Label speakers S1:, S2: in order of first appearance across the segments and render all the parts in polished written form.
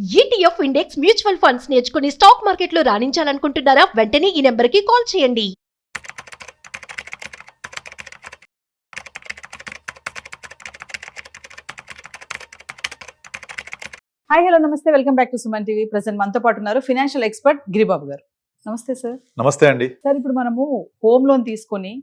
S1: ETF index mutual funds నేర్చుకుని stock మార్కెట్లో రాణించాలనుకుంటున్నారా? వెంటనే ఈ నెంబర్కి కాల్ చేయండి.
S2: హాయ్ హలో నమస్తే, welcome back to Suman TV. Present మనతో పాటు ఉన్నారు ఫైనాన్షియల్ ఎక్స్పర్ట్ గిరిబాబు గారు. నమస్తే సార్.
S3: నమస్తే అండి.
S2: సార్, ఇప్పుడు మనము హోమ్ లోన్ తీసుకొని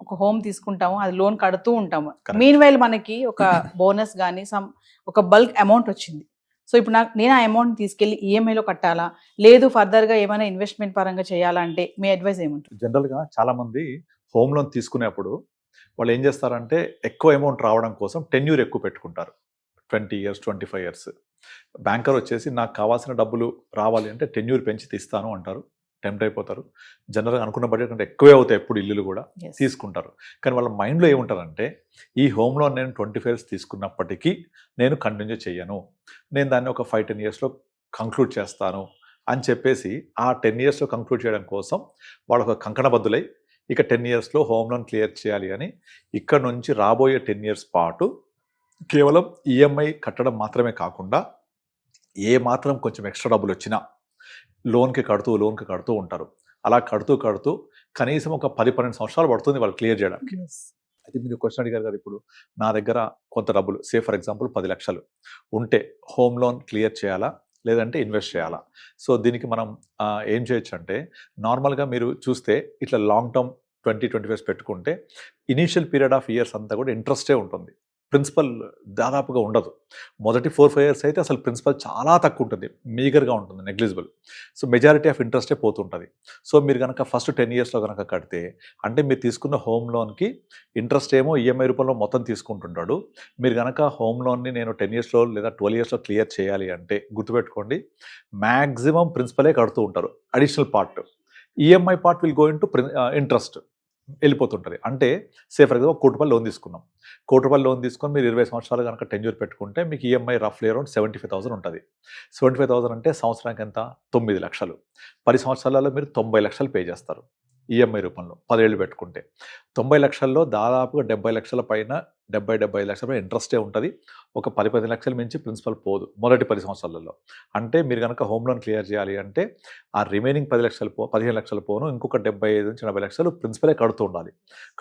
S2: ఒక హోమ్ తీసుకుంటాము, అది లోన్ కడుతూ ఉంటాము.
S3: Correct.
S2: మీన్ వైల్ మనకి ఒక బోనస్ కానీ ఒక బల్క్ అమౌంట్ వచ్చింది. సో ఇప్పుడు నేను ఆ అమౌంట్ తీసుకెళ్లి ఈఎంఐలో కట్టాలా, లేదు ఫర్దర్ గా ఏమైనా ఇన్వెస్ట్మెంట్ పరంగా చేయాలా అంటే మీ అడ్వైస్ ఏముంటుంది?
S3: జనరల్ గా చాలా మంది హోమ్ లోన్ తీసుకునేప్పుడు వాళ్ళు ఏం చేస్తారంటే ఎక్కువ అమౌంట్ రావడం కోసం టెన్యూర్ ఎక్కువ పెట్టుకుంటారు. 20 years 25 years. బ్యాంకర్ వచ్చేసి నాకు కావాల్సిన డబ్బులు రావాలి అంటే టెన్యూర్ పెంచి తీస్తాను అంటారు. టెంప్ట్ అయిపోతారు. జనరల్గా అనుకున్న బడ్జెట్ కంటే ఎక్కువే అవుతాయి ఎప్పుడు ఇల్లులు కూడా
S2: Yes.
S3: తీసుకుంటారు. కానీ వాళ్ళ మైండ్లో ఏముంటారంటే ఈ హోమ్ లోన్ నేను 25 years తీసుకున్నప్పటికీ నేను కంటిన్యూ చేయను, నేను దాన్ని ఒక 5-10 yearsలో కంక్లూడ్ చేస్తాను అని చెప్పేసి ఆ 10 yearsలో కంక్లూడ్ చేయడం కోసం వాళ్ళు ఒక కంకణబద్దులై ఇక 10 yearsలో హోమ్ లోన్ క్లియర్ చేయాలి అని ఇక్కడ నుంచి రాబోయే 10 years పాటు కేవలం ఈఎంఐ కట్టడం మాత్రమే కాకుండా ఏ మాత్రం కొంచెం ఎక్స్ట్రా డబ్బులు వచ్చినా లోన్కి కడుతూ ఉంటారు. అలా కడుతూ కనీసం ఒక 10-12 సంవత్సరాలు పడుతుంది వాళ్ళు క్లియర్ చేయడానికి. అయితే మీరు క్వశ్చన్ అడిగారు కదా, ఇప్పుడు నా దగ్గర కొంత డబ్బులు ఫర్ ఎగ్జాంపుల్ 10 లక్షలు ఉంటే హోమ్ లోన్ క్లియర్ చేయాలా లేదంటే ఇన్వెస్ట్ చేయాలా? సో దీనికి మనం ఏం చేయొచ్చు అంటే, నార్మల్గా మీరు చూస్తే ఇట్లా లాంగ్ టర్మ్ 20-25 పెట్టుకుంటే ఇనీషియల్ పీరియడ్ ఆఫ్ ఇయర్స్ అంతా కూడా ఇంట్రెస్టే ఉంటుంది, ప్రిన్సిపల్ దాదాపుగా ఉండదు. మొదటి 4-5 years అయితే అసలు ప్రిన్సిపల్ చాలా తక్కువ ఉంటుంది, మీగర్గా ఉంటుంది, నెగ్లిజిబుల్. సో మెజారిటీ ఆఫ్ ఇంట్రెస్టే పోతుంటుంది. సో మీరు కనుక ఫస్ట్ 10 yearsలో కనుక కడితే అంటే మీరు తీసుకున్న హోమ్ లోన్కి ఇంట్రెస్ట్ ఏమో ఈఎంఐ రూపంలో మొత్తం తీసుకుంటుంటాడు. మీరు కనుక హోమ్ లోన్ని నేను 10 yearsలో లేదా 12 yearsలో క్లియర్ చేయాలి అంటే గుర్తుపెట్టుకోండి, మ్యాక్సిమం ప్రిన్సిపలే కడుతూ ఉంటారు. Additional part EMI part will go into interest వెళ్ళిపోతుంటుంది. అంటే ఫర్ ఎగ్జాంపుల్ 1 కోటి రూపాయలు లోన్ తీసుకున్నాం, 1 కోటి రూపాయలు లోన్ తీసుకొని మీరు 20 సంవత్సరాలు కనుక టెన్యూర్ పెట్టుకుంటే మీకు ఈఎంఐ రఫ్లీ అరౌండ్ 75,000 ఉంటుంది. 75,000 అంటే సంవత్సరానికి ఎంత? 9 లక్షలు. 10 సంవత్సరాలలో మీరు 90 లక్షలు పే చేస్తారు ఈఎంఐ రూపంలో, 10 ఏళ్ళు పెట్టుకుంటే. 90 లక్షల్లో దాదాపుగా 70 లక్షల పైన 70-75 లక్షల పైన ఇంట్రెస్టే ఉంటుంది. ఒక 10-15 లక్షలు మించి ప్రిన్సిపల్ పోదు మొదటి 10 సంవత్సరాలలో. అంటే మీరు కనుక హోమ్ లోన్ క్లియర్ చేయాలి అంటే ఆ రిమైనింగ్ 15 లక్షలు పోను ఇంకొక 75-80 లక్షలు ప్రిన్సిపలే కడుతూ ఉండాలి.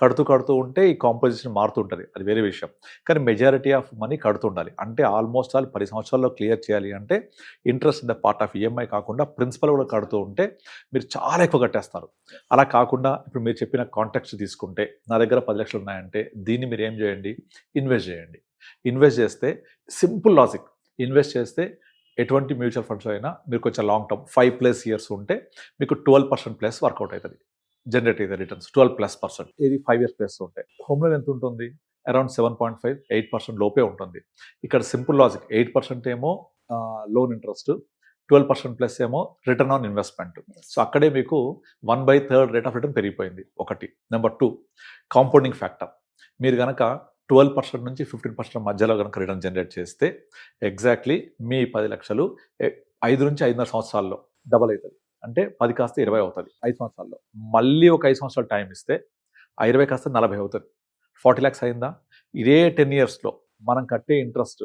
S3: కడుతూ ఉంటే ఈ కాంపోజిషన్ మారుతూ ఉంటుంది, అది వేరే విషయం. కానీ మెజారిటీ ఆఫ్ మనీ కడుతూ ఉండాలి. అంటే ఆల్మోస్ట్ 10 సంవత్సరాల్లో క్లియర్ చేయాలి అంటే interest in the part of EMI కాకుండా ప్రిన్సిపల్ కూడా కడుతూ ఉంటే మీరు చాలా ఎక్కువ కట్టేస్తారు. అలా కాకుండా ఇప్పుడు మీరు చెప్పిన కాంటాక్ట్స్ తీసుకుంటే నా దగ్గర 10 లక్షలు ఉన్నాయంటే దీన్ని మీరు ఏం చేయండి, ఇన్వెస్ట్ చేయండి. ఇన్వెస్ట్ చేస్తే సింపుల్ లాజిక్, ఇన్వెస్ట్ చేస్తే ఎటువంటి మ్యూచువల్ ఫండ్స్ అయినా మీరు కొంచెం లాంగ్ టర్మ్ 5+ years ఉంటే మీకు 12% వర్కౌట్ అవుతుంది, జనరేట్ అయితే రిటర్న్స్ 12+%. ఇది 5 years ఉంటే హోమ్ లోన్ ఎంత ఉంటుంది? అరౌండ్ 7.5-8% లోపే ఉంటుంది. ఇక్కడ సింపుల్ లాజిక్, 8% ఏమో లోన్ ఇంట్రెస్ట్, 12% ఏమో రిటర్న్ ఆన్ ఇన్వెస్ట్మెంట్. సో అక్కడే మీకు 1/3 రేట్ ఆఫ్ రిటర్న్ పెరిగిపోయింది ఒకటి. Number 2 compounding factor. మీరు కనుక 12% నుంచి 15% మధ్యలో కనుక రిటర్న్ జనరేట్ చేస్తే ఎగ్జాక్ట్లీ మీ 10 లక్షలు 5 నుంచి 5.5 సంవత్సరాల్లో డబల్ అవుతుంది. అంటే 10 కాస్త 20 అవుతుంది 5 సంవత్సరాల్లో. మళ్ళీ ఒక 5 సంవత్సరాలు టైం ఇస్తే ఆ 20 కాస్త 40 అవుతుంది, 40 lakhs అయిందా? ఇదే 10 yearsలో మనం కట్టే ఇంట్రెస్ట్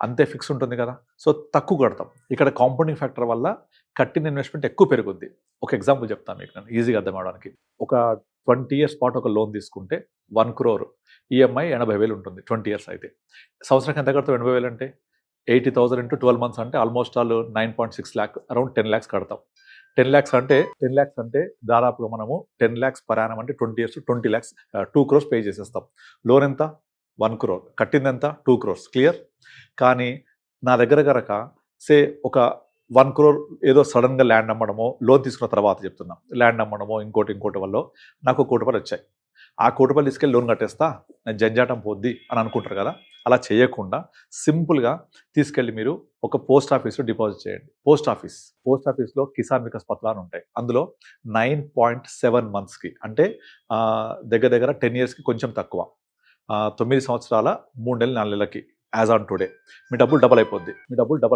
S3: అంతే ఫిక్స్ ఉంటుంది కదా, సో తక్కువ కడతాం. ఇక్కడ కాంపౌండింగ్ ఫ్యాక్టర్ వల్ల కట్టిన ఇన్వెస్ట్మెంట్ ఎక్కువ పెరుగుద్ది. ఒక ఎగ్జాంపుల్ చెప్తాను మీకు నేను ఈజీగా అర్థం అవడానికి. ఒక 20 years పాటు ఒక లోన్ తీసుకుంటే 1 crore ఈఎంఐ 80,000 ఉంటుంది 20 years అయితే. సంవత్సరానికి ఎంత కడతాం? 80,000 అంటే 80,000 into 12 months అంటే ఆల్మోస్ట్ 9.6 lakh, అరౌండ్ 10 lakhs కడతాం. 10 lakhs అంటే దాదాపుగా మనము 10 lakhs per annum అంటే 20 years 20 lakhs 2 crores పే చేసేస్తాం. లోన్ ఎంత? 1 crore. కట్టింది ఎంత? 2 crores. క్లియర్? కానీ నా దగ్గర కనుక ఒక 1 crore ఏదో సడన్గా ల్యాండ్ అమ్మడమో, లోన్ తీసుకున్న తర్వాత చెప్తున్నాం, ల్యాండ్ అమ్మడమో ఇంకోటి వల్ల నాకు 1 కోటి రూపాయలు వచ్చాయి. ఆ 1 కోటి రూపాయలు తీసుకెళ్ళి లోన్ కట్టేస్తా, నేను జంజాటం పోద్ది అని అనుకుంటారు కదా. అలా చేయకుండా సింపుల్గా తీసుకెళ్ళి మీరు ఒక పోస్ట్ ఆఫీస్లో డిపాజిట్ చేయండి. పోస్ట్ ఆఫీస్లో కిసాన్ వికాస్ పత్రాలు అని ఉంటాయి. అందులో 9.7 monthsకి అంటే దగ్గర 10 yearsకి కొంచెం తక్కువ, 9 సంవత్సరాల 3 నెలలు 4 నెలలకి యాజ్ ఆన్ టుడే మీ డబ్బులు డబల్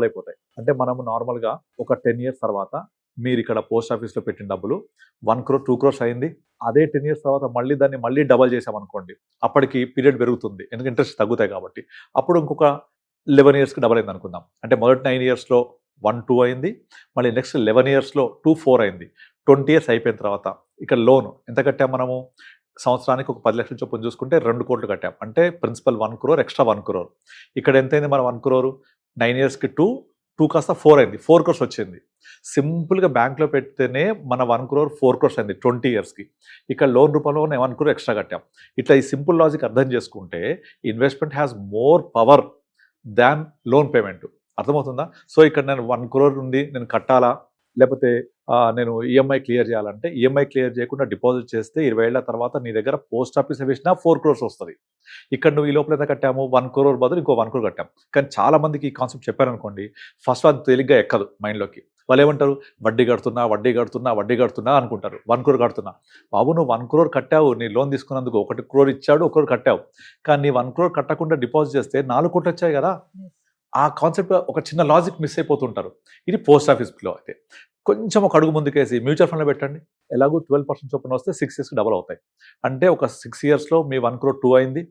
S3: అయిపోతాయి. అంటే మనము నార్మల్గా ఒక 10 years తర్వాత మీరు ఇక్కడ పోస్ట్ ఆఫీస్లో పెట్టిన డబ్బులు 1 crore 2 crores అయింది. అదే 10 years తర్వాత దాన్ని డబల్ చేసామనుకోండి, అప్పటికి పీరియడ్ పెరుగుతుంది, ఎందుకంటే ఇంట్రెస్ట్ తగ్గుతాయి కాబట్టి. అప్పుడు ఇంకొక 11 yearsకి డబల్ అయింది అనుకుందాం. అంటే మొదటి 9 yearsలో 1, 2 అయింది, మళ్ళీ నెక్స్ట్ 11 ఇయర్స్లో 2, 4 అయింది. 20 ఇయర్స్ అయిపోయిన తర్వాత ఇక్కడ లోన్ ఎంత కట్టాం మనము, సంవత్సరానికి ఒక 10 లక్షల చొప్పున చూసుకుంటే 2 కోట్లు కట్టాం. అంటే ప్రిన్సిపల్ 1 crore, ఎక్స్ట్రా 1 crore. ఇక్కడ ఎంత అయింది మన 1 crore, 9 ఇయర్స్కి 2 కాస్త 4 అయింది, 4 crores వచ్చింది. సింపుల్గా బ్యాంక్లో పెడితేనే మన 1 crore 4 crores అయింది 20 ఇయర్స్కి. ఇక్కడ లోన్ రూపంలో 1 crore ఎక్స్ట్రా కట్టాం. ఇట్లా ఈ సింపుల్ లాజిక్ అర్థం చేసుకుంటే investment has more power than loan payment. అర్థమవుతుందా? సో ఇక్కడ నేను 1 crore ఉంది, నేను కట్టాలా, లేకపోతే నేను ఈఎంఐ క్లియర్ చేయాలంటే ఈఎంఐ క్లియర్ చేయకుండా డిపాజిట్ చేస్తే 20 ఏళ్ల తర్వాత నీ దగ్గర పోస్ట్ ఆఫీస్ వేసినా 4 crores వస్తుంది. ఇక్కడ నువ్వు ఈ లోపల ఎంత కట్టాము, 1 crore బదులు ఇంకో 1 crore కట్టాం. కానీ చాలా మందికి ఈ కాన్సెప్ట్ చెప్పారనుకోండి, ఫస్ట్ అది తేలిగ్గా ఎక్కదు మైండ్లోకి. వాళ్ళు ఏమంటారు, వడ్డీ కడుతున్నా అనుకుంటారు. 1 crore కడుతున్నా. బాబు నువ్వు 1 crore కట్టావు, నీ లోన్ తీసుకున్నందుకు 1 crore ఇచ్చాడు, 1 crore కట్టావు. కానీ నీ 1 crore కట్టకుండా డిపాజిట్ చేస్తే 4 కోట్లు వచ్చాయి కదా. ఆ కాన్సెప్ట్ ఒక చిన్న లాజిక్ మిస్ అయిపోతుంటారు. ఇది పోస్ట్ ఆఫీస్లో అయితే కొంచెం ఒక అడుగు ముందుకేసి మ్యూచువల్ ఫండ్లో పెట్టండి. ఎలాగో 12% చొప్పున వస్తే 6 ఇయర్స్కి డబల్ అవుతాయి. అంటే ఒక 6 ఇయర్స్లో మీ 1 crore 2 అయింది,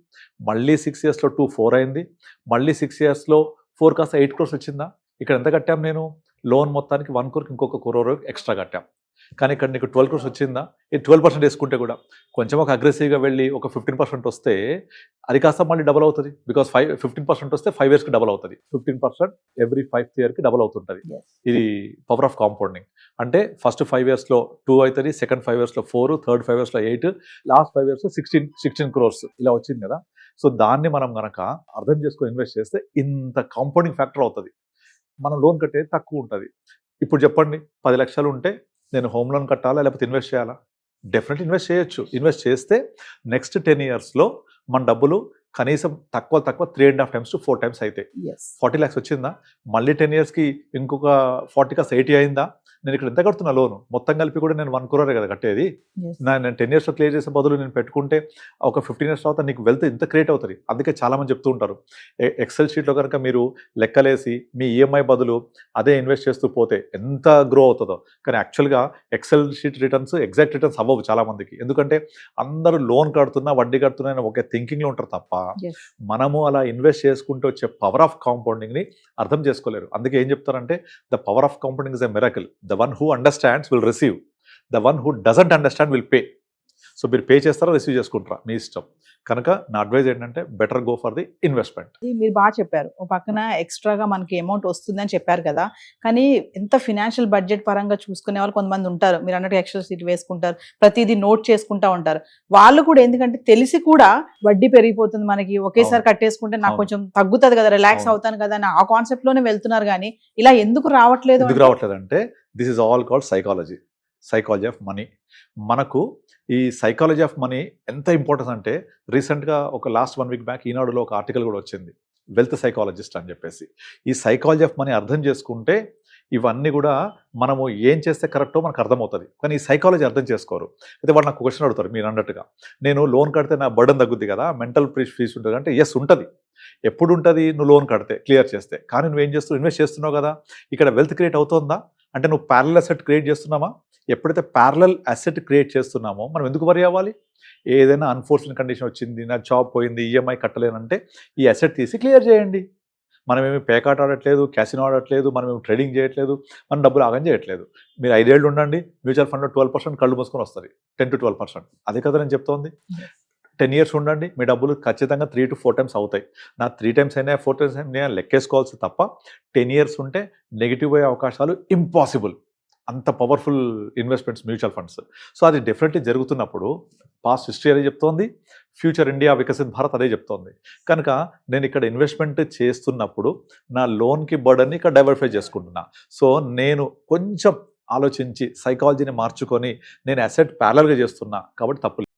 S3: మళ్ళీ 6 ఇయర్స్లో 2 4 అయింది, మళ్ళీ 6 ఇయర్స్లో 4 కాస్త 8 crores వచ్చిందా. ఇక్కడ ఎంత కట్టాం, నేను లోన్ మొత్తానికి 1 crore ఇంకొక crore ఎక్స్ట్రా కట్టాం. కానీ ఇక్కడ నీకు 12 crores వచ్చిందా, ఈ 12% వేసుకుంటే కూడా కొంచెం ఒక అగ్రెసివ్గా వెళ్ళి ఒక 15% వస్తే అది కాస్త మళ్ళీ డబల్ అవుతుంది. బికాస్ 15% వస్తే 5 ఇయర్స్కి డబల్ అవుతుంది. 15% ఎవ్రీ 5th ఇయర్కి డబల్ అవుతుంటుంది. ఇది పవర్ ఆఫ్ కాంపౌండింగ్. అంటే ఫస్ట్ 5 ఇయర్స్లో 2 అవుతుంది, సెకండ్ 5 ఇయర్స్లో 4, థర్డ్ 5 ఇయర్స్లో 8, లాస్ట్ 5 ఇయర్స్లో 16 crores ఇలా వచ్చింది కదా. సో దాన్ని మనం కనుక అర్థం చేసుకొని ఇన్వెస్ట్ చేస్తే ఇంత కాంపౌండింగ్ ఫ్యాక్టర్ అవుతుంది. మనం లోన్ కట్టేది తక్కువ ఉంటుంది. ఇప్పుడు చెప్పండి, 10 లక్షలు ఉంటే నేను హోమ్ లోన్ కట్టాలా లేకపోతే ఇన్వెస్ట్ చేయాలా? డెఫినెట్లీ ఇన్వెస్ట్ చేయొచ్చు. ఇన్వెస్ట్ చేస్తే నెక్స్ట్ 10 ఇయర్స్లో మన డబ్బులు కనీసం తక్కువ 3.5 times to 4 times అవుతాయి. 40 lakhs వచ్చిందా, మళ్ళీ 10 ఇయర్స్కి ఇంకొక 40 కాస్త 80 అయిందా. నేను ఇక్కడ ఎంత కడుతున్నా లోను మొత్తం కలిపి కూడా నేను 1 crore కదా కట్టేది. నేను 10 ఇయర్స్లో క్లియర్ చేసే బదులు నేను పెట్టుకుంటే ఒక 15 years తర్వాత నీకు వెల్త్ ఇంత క్రియేట్ అవుతుంది. అందుకే చాలామంది చెప్తూ ఉంటారు, ఎక్సెల్ షీట్లో కనుక మీరు లెక్కలేసి మీ ఈఎంఐ బదులు అదే ఇన్వెస్ట్ చేస్తూ పోతే ఎంత గ్రో అవుతుందో. కానీ యాక్చువల్గా Excel sheet returns exact returns అవ్వవు చాలామందికి. ఎందుకంటే అందరూ లోన్ కడుతున్నా వడ్డీ కడుతున్నా అని ఒకే థింకింగ్లో ఉంటారు తప్ప మనము అలా ఇన్వెస్ట్ చేసుకుంటూ వచ్చే పవర్ ఆఫ్ కాంపౌండింగ్ని అర్థం చేసుకోలేరు. అందుకే ఏం చెప్తారంటే the power of compounding is a miracle. The one who understands will receive, the one who doesn't understand will pay. So మీరు పే చేస్తారా రిసీవ్ చేసుకుంటారా మీ ఇష్టం. కనుక నా అడ్వైజ్ ఏంటంటే better go for the investment.
S2: మీరు బాగా చెప్పారు. ఒక పక్కన ఎక్స్ట్రాగా మనకి అమౌంట్ వస్తుందని చెప్పారు కదా, కానీ ఎంత ఫినాన్షియల్ బడ్జెట్ పరంగా చూసుకునే వాళ్ళు కొంతమంది ఉంటారు. మీరు అన్నట్టు ఎక్స్ట్రా సీట్ వేసుకుంటారు, ప్రతిదీ నోట్ చేసుకుంటా ఉంటారు. వాళ్ళు కూడా ఎందుకంటే తెలిసి కూడా వడ్డీ పెరిగిపోతుంది మనకి, ఒకేసారి కట్టేసుకుంటే నాకు కొంచెం తగ్గుతుంది కదా, రిలాక్స్ అవుతాను కదా అని ఆ కాన్సెప్ట్ లోనే వెళ్తున్నారు. కానీ ఇలా ఎందుకు రావట్లేదు
S3: అంటే this is all called psychology of money. మనకు ఈ సైకాలజీ ఆఫ్ మనీ ఎంత ఇంపార్టెన్స్ అంటే రీసెంట్గా ఒక లాస్ట్ 1 week బ్యాక్ ఈనాడులో ఒక ఆర్టికల్ కూడా వచ్చింది, వెల్త్ సైకాలజిస్ట్ అని చెప్పేసి. ఈ సైకాలజీ ఆఫ్ మనీ అర్థం చేసుకుంటే ఇవన్నీ కూడా మనము ఏం చేస్తే కరెక్టో మనకు అర్థమవుతుంది. కానీ ఈ సైకాలజీ అర్థం చేసుకోరు. అయితే వాళ్ళు నాకు క్వశ్చన్ అడుగుతారు, మీరు అన్నట్టుగా నేను లోన్ కడితే నా బర్డన్ తగ్గుద్ది కదా, మెంటల్ పీస్ ఉంటుంది అంటే ఎస్ ఉంటుంది. ఎప్పుడు ఉంటుంది, నువ్వు లోన్ కడితే క్లియర్ చేస్తే. కానీ నువ్వేం చేస్తున్నావు, ఇన్వెస్ట్ చేస్తున్నావు కదా, ఇక్కడ వెల్త్ క్రియేట్ అవుతుందా అంటే నువ్వు ప్యారలల్ అసెట్ క్రియేట్ చేస్తున్నామా. ఎప్పుడైతే ప్యారలల్ అసెట్ క్రియేట్ చేస్తున్నామో మనం ఎందుకు వరి అవ్వాలి. ఏదైనా అన్ఫోర్చునేట్ కండిషన్ వచ్చింది, నా జాబ్ పోయింది, ఈఎంఐ కట్టలేనంటే ఈ అసెట్ తీసి క్లియర్ చేయండి. మనమేమి పేకాట్ ఆడట్లేదు, క్యాసినో ఆడట్లేదు, మనమేమి ట్రేడింగ్ చేయట్లేదు, మనం డబ్బులు ఆగం చేయట్లేదు. మీరు 5 ఏళ్ళు ఉండండి, మ్యూచువల్ ఫండ్లో 12% కళ్ళు మూసుకొని వస్తుంది, 10 to 12%. అదే కదా నేను చెప్తోంది. 10 years ఉండండి, మీ డబ్బులు ఖచ్చితంగా 3 to 4 times అవుతాయి. నా 3 times అయినా 4 times అయినా లెక్కేసుకోవాల్సి తప్ప 10 years ఉంటే నెగిటివ్ అయ్యే అవకాశాలు ఇంపాసిబుల్. అంత powerful investments mutual funds. So అది డెఫినెట్లీ జరుగుతున్నప్పుడు పాస్ట్ హిస్టరీ అదే చెప్తోంది, ఫ్యూచర్ ఇండియా వికసిత్ భారత్ అదే చెప్తోంది. కనుక నేను ఇక్కడ ఇన్వెస్ట్మెంట్ చేస్తున్నప్పుడు నా లోన్కి బర్డన్ని ఇక్కడ డైవర్ఫై చేసుకుంటున్నా. సో నేను కొంచెం ఆలోచించి సైకాలజీని మార్చుకొని నేను అసెట్ ప్యారలల్గా చేస్తున్నా కాబట్టి తప్పు.